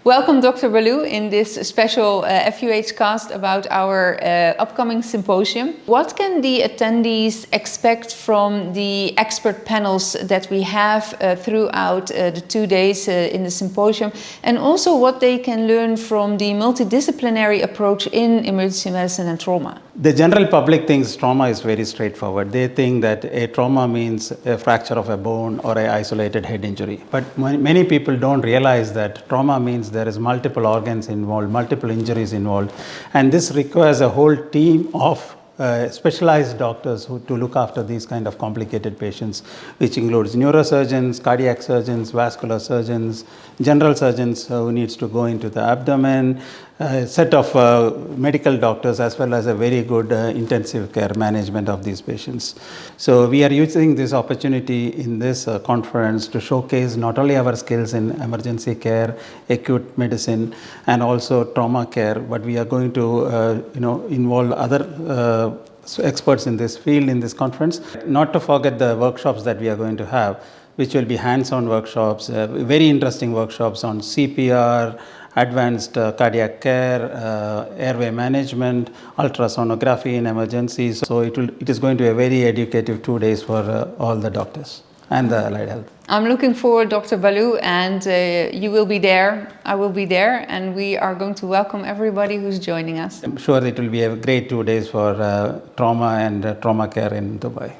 Welcome, Dr. Balu, in this special FUHcast about our upcoming symposium. What can the attendees expect from the expert panels that we have throughout the 2 days in the symposium, and also what they can learn from the multidisciplinary approach in emergency medicine and trauma? The general public thinks trauma is very straightforward. They think that a trauma means a fracture of a bone or an isolated head injury. But many people don't realize that trauma means there is multiple organs involved, multiple injuries involved. And this requires a whole team of specialized doctors to look after these kind of complicated patients, which includes neurosurgeons, cardiac surgeons, vascular surgeons, general surgeons who needs to go into the abdomen, a set of medical doctors, as well as a very good intensive care management of these patients. So we are using this opportunity in this conference to showcase not only our skills in emergency care, acute medicine, and also trauma care, but we are going to involve other experts in this field in this conference. Not to forget the workshops that we are going to have, which will be hands-on workshops, very interesting workshops on CPR, advanced cardiac care, airway management, ultrasonography in emergencies. So it is going to be a very educative 2 days for all the doctors and the allied health. I'm looking forward, Dr. Balu, and you will be there, I will be there, and we are going to welcome everybody who's joining us. I'm sure it will be a great 2 days for trauma and trauma care in Dubai.